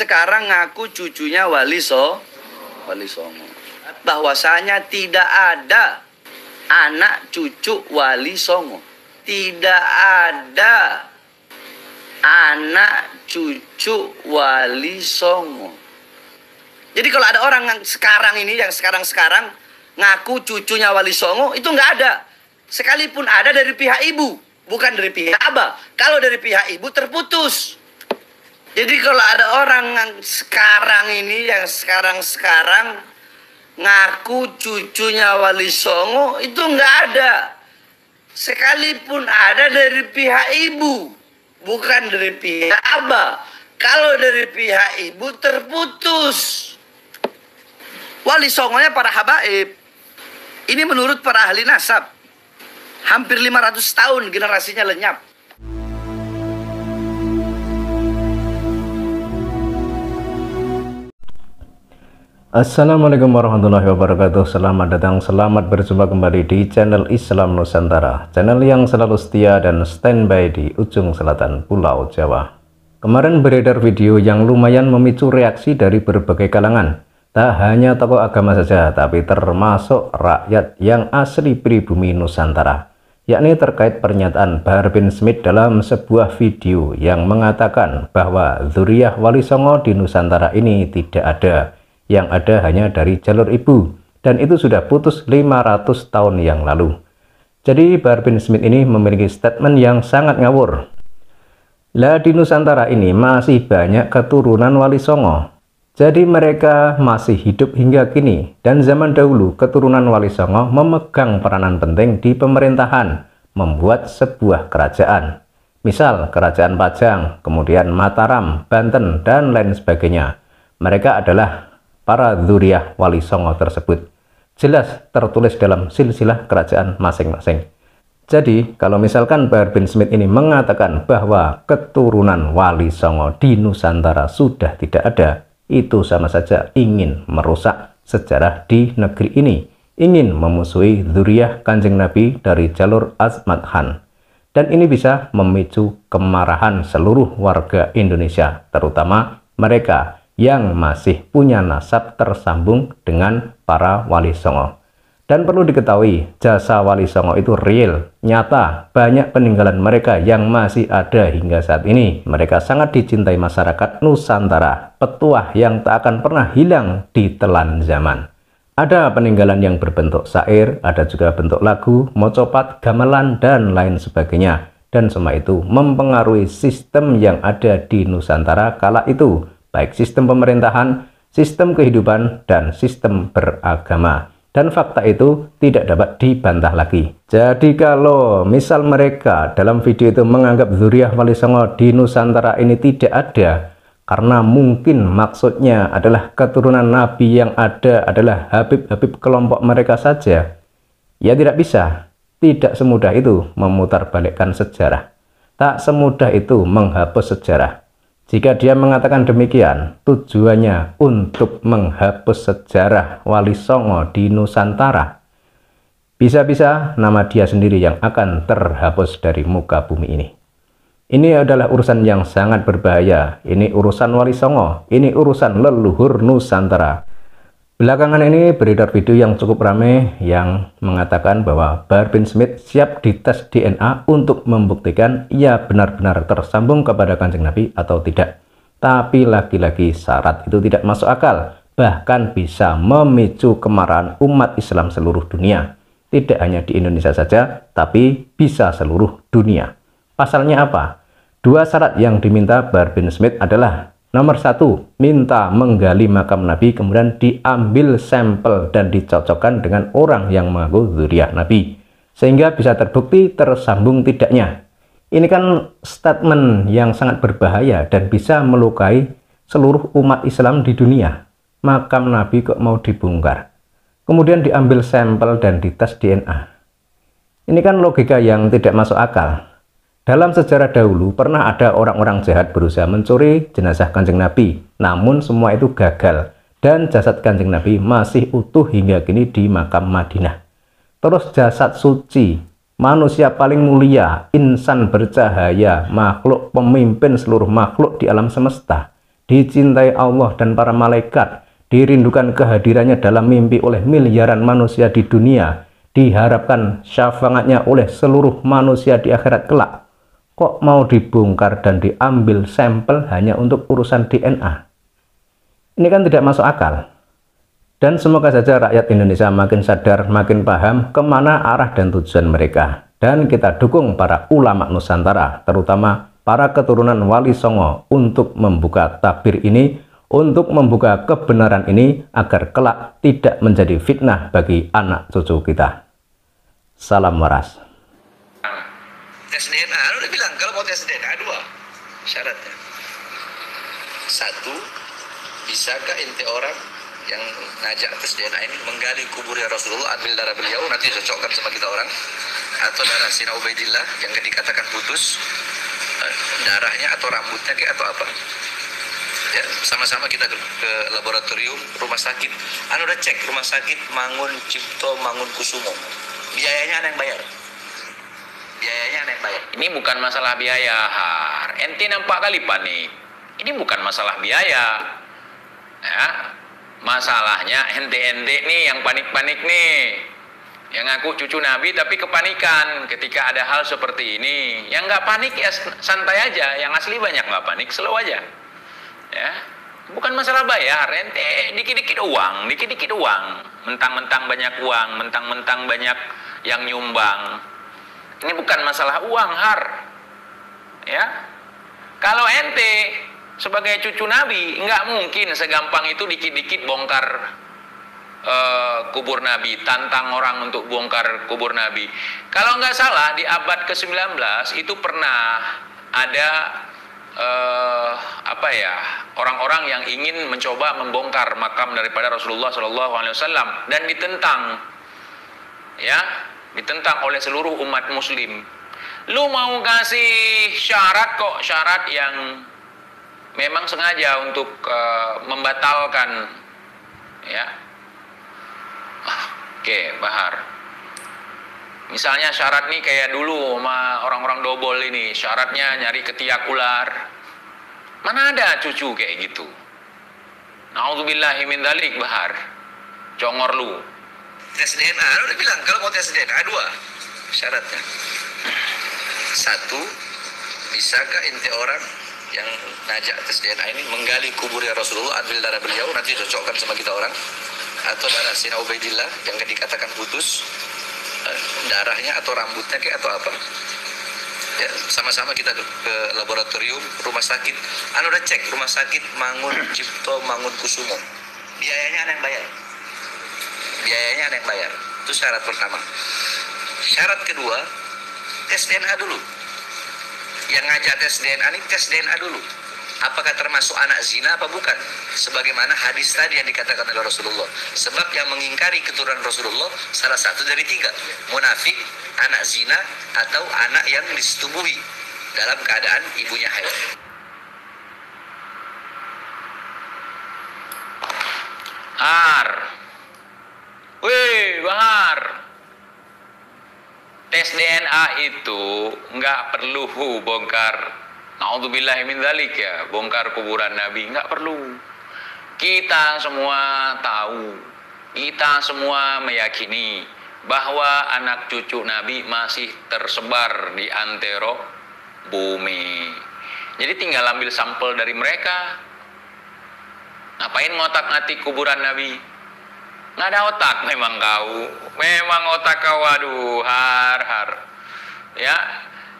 sekarang ngaku cucunya Wali Songo. Bahwasanya tidak ada anak cucu Wali Songo. Tidak ada anak cucu Wali Songo. Jadi kalau ada orang yang sekarang ini, yang sekarang ngaku cucunya Wali Songo, itu nggak ada. Sekalipun ada dari pihak ibu, bukan dari pihak abah. Kalau dari pihak ibu terputus. Jadi kalau ada orang yang sekarang ini, yang sekarang ngaku cucunya Wali Songo, itu nggak ada. Sekalipun ada dari pihak ibu, bukan dari pihak abah. Kalau dari pihak ibu terputus. Wali Songonya para habaib. Ini menurut para ahli nasab. Hampir 500 tahun generasinya lenyap. Assalamualaikum warahmatullahi wabarakatuh. Selamat datang, selamat berjumpa kembali di channel Islam Nusantara, channel yang selalu setia dan standby di ujung selatan Pulau Jawa. Kemarin beredar video yang lumayan memicu reaksi dari berbagai kalangan. Tak hanya tokoh agama saja, tapi termasuk rakyat yang asli pribumi Nusantara, yakni terkait pernyataan Bahar bin Smith dalam sebuah video yang mengatakan bahwa dzurriyyah Wali Songo di Nusantara ini tidak ada. Yang ada hanya dari jalur ibu, dan itu sudah putus 500 tahun yang lalu. Jadi Bahar bin Smith ini memiliki statement yang sangat ngawur. Lah di Nusantara ini masih banyak keturunan Wali Songo. Jadi mereka masih hidup hingga kini, dan zaman dahulu keturunan Wali Songo memegang peranan penting di pemerintahan, membuat sebuah kerajaan. Misal Kerajaan Pajang, kemudian Mataram, Banten, dan lain sebagainya. Mereka adalah para dzurriyyah Wali Songo tersebut. Jelas tertulis dalam silsilah kerajaan masing-masing. Jadi kalau misalkan Bahar bin Smith ini mengatakan bahwa keturunan Wali Songo di Nusantara sudah tidak ada, itu sama saja ingin merusak sejarah di negeri ini, ingin memusuhi dzurriyyah Kanjeng Nabi dari jalur Azmat Han. Dan ini bisa memicu kemarahan seluruh warga Indonesia, terutama mereka yang masih punya nasab tersambung dengan para Wali Songo. Dan perlu diketahui, jasa Wali Songo itu real, nyata. Banyak peninggalan mereka yang masih ada hingga saat ini. Mereka sangat dicintai masyarakat Nusantara, petuah yang tak akan pernah hilang di telan zaman. Ada peninggalan yang berbentuk syair, ada juga bentuk lagu, mocopat, gamelan, dan lain sebagainya. Dan semua itu mempengaruhi sistem yang ada di Nusantara kala itu, baik sistem pemerintahan, sistem kehidupan, dan sistem beragama. Dan fakta itu tidak dapat dibantah lagi. Jadi kalau misal mereka dalam video itu menganggap dzurriyyah Wali Songo di Nusantara ini tidak ada, karena mungkin maksudnya adalah keturunan Nabi yang ada adalah Habib-Habib kelompok mereka saja, ya tidak bisa. Tidak semudah itu memutarbalikkan sejarah. Tak semudah itu menghapus sejarah. Jika dia mengatakan demikian, tujuannya untuk menghapus sejarah Wali Songo di Nusantara. Bisa-bisa nama dia sendiri yang akan terhapus dari muka bumi ini. Ini adalah urusan yang sangat berbahaya. Ini urusan Wali Songo, ini urusan leluhur Nusantara. Belakangan ini beredar video yang cukup ramai yang mengatakan bahwa Bahar bin Smith siap dites DNA untuk membuktikan ia benar-benar tersambung kepada Kanjeng Nabi atau tidak. Tapi lagi-lagi syarat itu tidak masuk akal, bahkan bisa memicu kemarahan umat Islam seluruh dunia. Tidak hanya di Indonesia saja, tapi bisa seluruh dunia. Pasalnya apa? Dua syarat yang diminta Bahar bin Smith adalah: nomor satu, minta menggali makam Nabi, kemudian diambil sampel dan dicocokkan dengan orang yang mengaku dzurriyyah Nabi, sehingga bisa terbukti tersambung tidaknya. Ini kan statement yang sangat berbahaya dan bisa melukai seluruh umat Islam di dunia. Makam Nabi kok mau dibongkar, kemudian diambil sampel dan dites DNA. Ini kan logika yang tidak masuk akal. Dalam sejarah dahulu pernah ada orang-orang jahat berusaha mencuri jenazah Kanjeng Nabi, namun semua itu gagal dan jasad Kanjeng Nabi masih utuh hingga kini di makam Madinah. Terus jasad suci, manusia paling mulia, insan bercahaya, makhluk pemimpin seluruh makhluk di alam semesta, dicintai Allah dan para malaikat, dirindukan kehadirannya dalam mimpi oleh miliaran manusia di dunia, diharapkan syafaatnya oleh seluruh manusia di akhirat kelak. Kok mau dibongkar dan diambil sampel hanya untuk urusan DNA? Ini kan tidak masuk akal. Dan semoga saja rakyat Indonesia makin sadar, makin paham kemana arah dan tujuan mereka. Dan kita dukung para ulama Nusantara, terutama para keturunan Wali Songo untuk membuka tabir ini, untuk membuka kebenaran ini agar kelak tidak menjadi fitnah bagi anak cucu kita. Salam waras. Tes DNA, lu udah bilang kalau mau tes DNA 2 syaratnya. 1, bisakah ente orang yang ngajak tes DNA ini menggali kuburnya Rasulullah, ambil darah beliau, nanti cocokkan sama kita orang, atau darah Sina Ubaidillah yang dikatakan putus, darahnya atau rambutnya kayak atau apa? Ya, sama-sama kita ke laboratorium rumah sakit. Anu udah cek rumah sakit Mangun Cipto Mangun Kusumo. Biayanya ada yang bayar. Biayanya ada yang bayar. Ini bukan masalah biaya, Har. Ente nampak kali panik. Ini bukan masalah biaya. Ya. Masalahnya ente-ente nih yang panik-panik nih. Yang ngaku cucu Nabi tapi kepanikan ketika ada hal seperti ini. Yang nggak panik ya santai aja. Yang asli banyak nggak panik, slow aja. Ya. Bukan masalah bayar. Ente dikit-dikit uang, dikit-dikit uang. Mentang-mentang banyak uang, mentang-mentang banyak yang nyumbang. Ini bukan masalah uang, Har. Ya. Kalau ente sebagai cucu Nabi, nggak mungkin segampang itu dikit-dikit bongkar kubur Nabi, tantang orang untuk bongkar kubur Nabi. Kalau nggak salah, di abad ke-19 itu pernah ada orang-orang yang ingin mencoba membongkar makam daripada Rasulullah SAW dan ditentang, ya, ditentang oleh seluruh umat Muslim. Lu mau kasih syarat kok, syarat yang memang sengaja untuk membatalkan, ya. Oke, Bahar. Misalnya syarat nih kayak dulu sama orang-orang dobol ini, syaratnya nyari ketiak ular. Mana ada cucu kayak gitu? Na'udzubillahi min dzalik, Bahar. Congor lu. Tes DNA, lu udah bilang kalau mau tes DNA 2 syaratnya. 1, bisakah ente orang yang ngajak tes DNA ini menggali kuburnya Rasulullah, ambil darah beliau, nanti cocokkan sama kita orang, atau darah Sina Ubaidillah yang dikatakan putus, darahnya atau rambutnya kayak atau apa? Ya, sama-sama kita ke laboratorium rumah sakit. Anu udah cek rumah sakit Mangun Cipto Mangun Kusumo. Biayanya ada yang bayar. Biayanya ada yang bayar. Itu syarat pertama. Syarat kedua, tes DNA dulu. Yang ngajak tes DNA ini tes DNA dulu. Apakah termasuk anak zina apa bukan? Sebagaimana hadis tadi yang dikatakan oleh Rasulullah. Sebab yang mengingkari keturunan Rasulullah salah satu dari 3. Munafik, anak zina, atau anak yang disetubuhi dalam keadaan ibunya haid. Har. Wih, Bahar. Tes DNA itu nggak perlu bongkar. Na'udzubillahi min dzalik, ya, bongkar kuburan Nabi, nggak perlu. Kita semua tahu, kita semua meyakini bahwa anak cucu Nabi masih tersebar di antero bumi. Jadi tinggal ambil sampel dari mereka. Ngapain ngotak-ngatik kuburan Nabi? Nggak ada otak memang kau. Memang otak kau, waduh, har. Ya,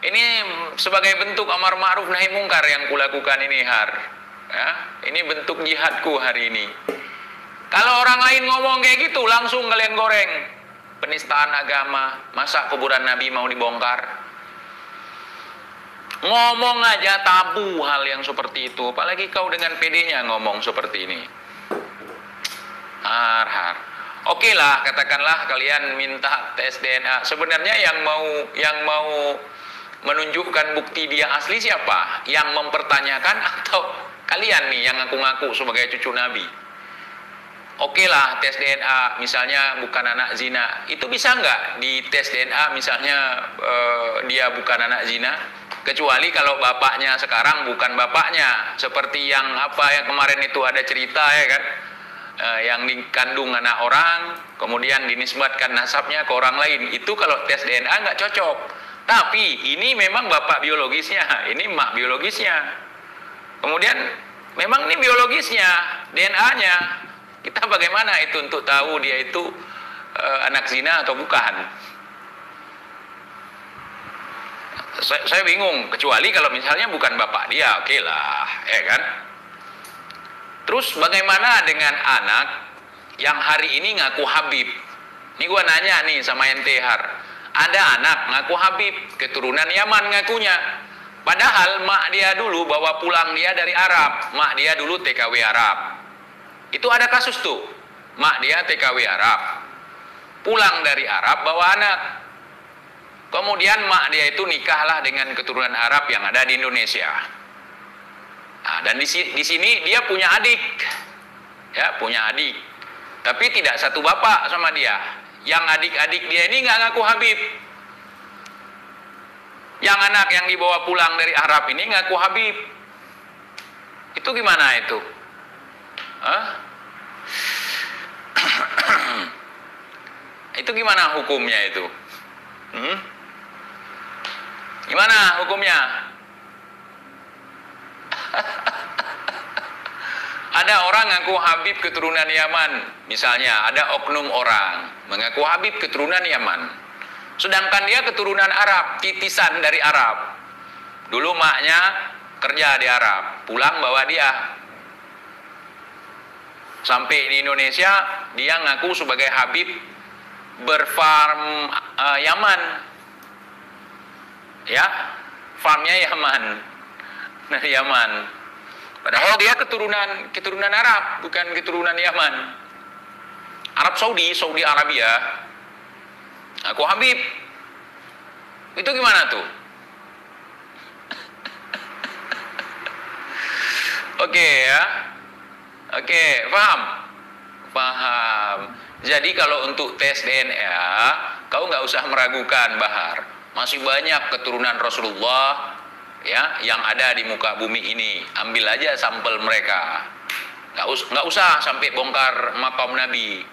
ini sebagai bentuk amar ma'ruf nahi mungkar yang kulakukan ini, Har. Ya, ini bentuk jihadku hari ini. Kalau orang lain ngomong kayak gitu, langsung kalian goreng. Penistaan agama, masa kuburan Nabi mau dibongkar? Ngomong aja tabu hal yang seperti itu. Apalagi kau dengan PD-nya ngomong seperti ini. Har. Oke lah, katakanlah kalian minta tes DNA. Sebenarnya yang mau menunjukkan bukti dia asli siapa? Yang mempertanyakan atau kalian nih yang ngaku-ngaku sebagai cucu Nabi? Oke lah, tes DNA misalnya bukan anak zina. Itu bisa nggak di tes DNA misalnya dia bukan anak zina? Kecuali kalau bapaknya sekarang bukan bapaknya, seperti yang kemarin itu ada cerita ya kan, yang dikandung anak orang, kemudian dinisbatkan nasabnya ke orang lain. Itu kalau tes DNA nggak cocok. Tapi ini memang bapak biologisnya, ini mak biologisnya. Kemudian memang ini biologisnya, DNA-nya. Kita bagaimana itu untuk tahu dia itu anak zina atau bukan? Saya bingung, kecuali kalau misalnya bukan bapak dia, oke lah, ya kan? Terus bagaimana dengan anak yang hari ini ngaku Habib? Ini gua nanya nih sama ente Har. Ada anak ngaku Habib, keturunan Yaman ngakunya. Padahal mak dia dulu bawa pulang dia dari Arab. Mak dia dulu TKW Arab. Itu ada kasus tuh. Mak dia TKW Arab. Pulang dari Arab bawa anak. Kemudian mak dia itu nikahlah dengan keturunan Arab yang ada di Indonesia. Nah, dan di sini dia punya adik. Ya, punya adik. Tapi tidak satu bapak sama dia. Yang adik-adik dia ini nggak ngaku Habib. Yang anak yang dibawa pulang dari Arab ini ngaku Habib. Itu gimana itu? Hah? Itu gimana hukumnya itu? Gimana hukumnya? Ada orang ngaku Habib keturunan Yaman, misalnya ada oknum orang mengaku Habib keturunan Yaman, sedangkan dia keturunan Arab, titisan dari Arab. Dulu maknya kerja di Arab, pulang bawa dia. Sampai di Indonesia, dia ngaku sebagai Habib berfarm Yaman. Ya, farmnya Yaman, dari Yaman. Padahal dia keturunan Arab, bukan keturunan Yaman. Arab Saudi Arabia. Aku Habib. Itu gimana tuh? Oke ya. Oke, paham? Paham. Jadi kalau untuk tes DNA, kau nggak usah meragukan, Bahar. Masih banyak keturunan Rasulullah ya yang ada di muka bumi ini. Ambil aja sampel mereka. Nggak usah sampai bongkar makam Nabi.